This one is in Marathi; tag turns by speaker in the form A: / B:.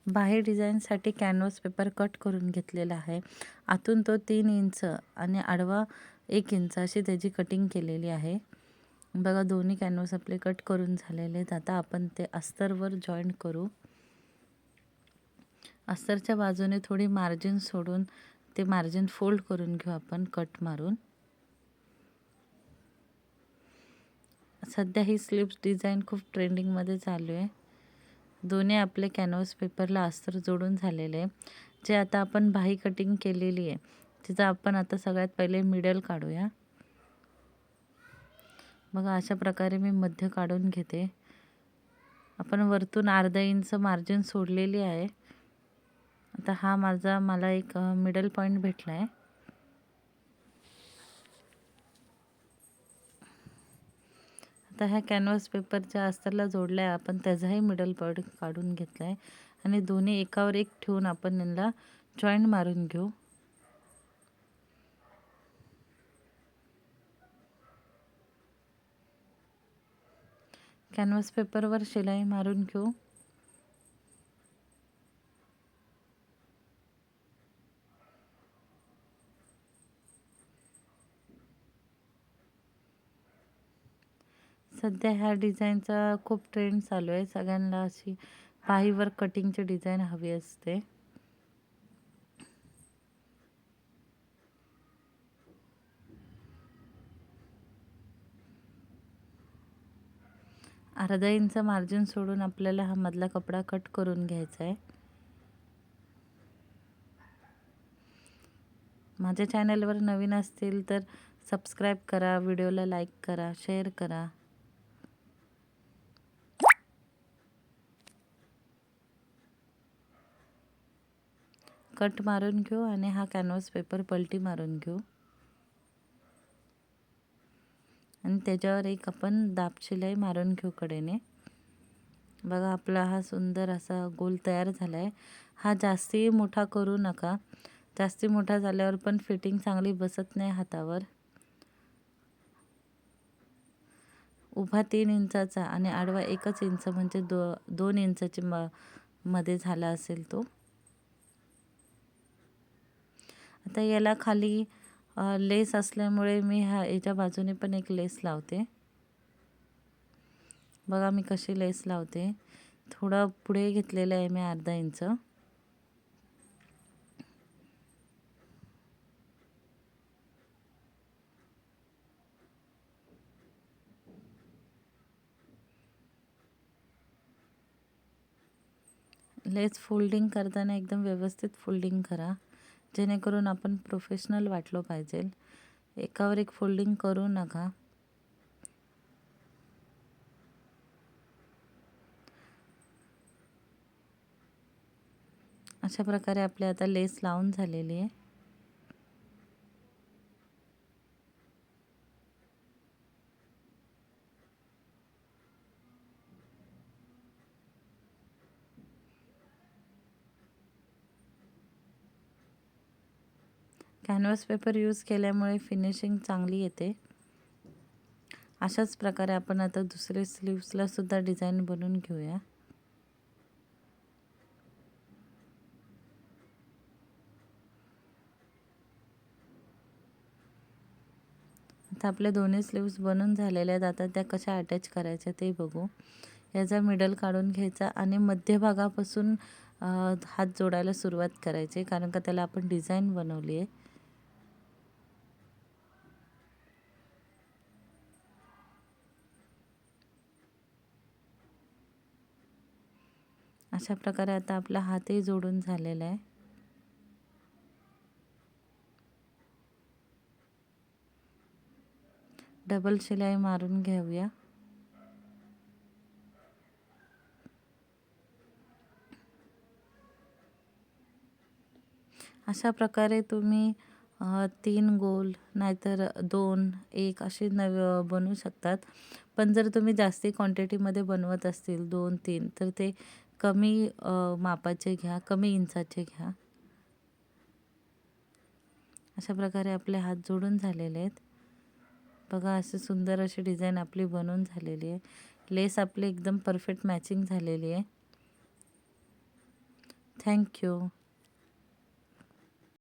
A: बाहेर डिझाईनसाठी कॅनव्हास पेपर कट करून घेतलेला आहे. आतून तो 3 इंच आणि आडवा 1 इंच अशी त्याची कटिंग केलेली आहे. बघा दोन्ही कॅनव्हास आपले कट करून झालेले आहेत. आता आपण ते अस्तरवर जॉईंट करू. अस्तरच्या बाजूने थोडी मार्जिन सोडून ते मार्जिन फोल्ड करून घेऊ आपण कट मारून. सध्या ही स्लीव्स डिझाईन खूप ट्रेंडिंगमध्ये चालू आहे. दोन्ही आपले कॅनव्हास पेपरला अस्तर जोडून झालेले आहे. जे आता आपण बाही कटिंग केलेली आहे तिचं आपण आता सगळ्यात पहिले मिडल काढूया. बघा अशा प्रकारे मी मध्य काढून घेते. आपण वरतून अर्धा इंच मार्जिन सोडलेली आहे. आता हा मला एक मिडल पॉईंट भेटला आहे. आता ह्या कॅनव्हास पेपरच्या अस्तरला जोडला आहे आपण, त्याचाही मिडल पॉईंट काढून घेतला आहे आणि दोन्ही एकावर एक ठेवून आपण यांना जॉईंट मारून घेऊ. कॅनव्हास पेपरवर शिलाई मारून घेऊ. सध्या ह्या डिझाईनचा खूप ट्रेंड चालू आहे. सगळ्यांना अशी बाहीवर कटिंगची डिझाईन हवी असते. अर्धा इंच मार्जिन सोडून आपल्याला हा मधला कपडा कट करून घ्यायचा आहे. माझ्या चॅनलवर नवीन असतील तर सबस्क्राईब करा, व्हिडिओला लाईक करा, शेअर करा. कट मारून घेऊ आणि हा कॅनव्हास पेपर पलटी मारून घेऊ आणि त्याच्यावर एक आपण दाब शिलाई मारून घेऊ कडेने. बघा आपला हा सुंदर असा गोल तयार झाला आहे. हा जास्ती मोठा करू नका. जास्ती मोठा झाल्यावर पण फिटिंग चांगली बसत नाही हातावर. उभा 3 इंचाचा आणि आडवा 1 इंच म्हणजे 2 इंचाची मध्ये झाला असेल तो. आता याला खाली लेस असल्यामुळे मी याच्या बाजूने पण एक लेस लावते. बघा मी कशी लेस लावते. थोडं पुढे घेतलेलं आहे मी अर्धा इंच. लेस फोल्डिंग करताना एकदम व्यवस्थित फोल्डिंग करा, जेणेकरून आपण प्रोफेशनल वाटलो पाहिजे. एकावर एक फोल्डिंग करू नका. अशा प्रकारे आपले आता लेस लावून झालेली आहे. कॅनव्हास पेपर यूज केल्यामुळे फिनिशिंग चांगली येते. अशाच प्रकारे आपण आता दुसरे स्लीव्सला सुद्धा डिझाईन बनवून घेऊया. आता आपले दोन्ही स्लीव्स बनून झालेले आहेत. आता त्या कशा अटॅच करायच्या ते बघू. याचा मिडल काढून घ्यायचा आणि मध्यभागापासून हात जोडायला सुरुवात करायची, कारण का त्याला आपण डिझाईन बनवली आहे. अशा प्रकारे आता आपला हातही जोडून झालेला आहे. डबल शिलाई मारून घेऊया. अशा प्रकारे तुम्ही 3 गोल नाहीतर 2, 1 असे बनवू शकतात. पण जर तुम्ही जास्ती क्वांटिटीमध्ये बनवत असतील 2, 3 तर ते कमी मापाचे घ्या, कमी इंचाचे घ्या. अशा प्रकारे आपले हात जोडून झालेले आहेत. बघा अशी सुंदर अशी डिझाईन आपली बनवून झालेली आहे. लेस आपली एकदम परफेक्ट मॅचिंग झालेली आहे. Thank you.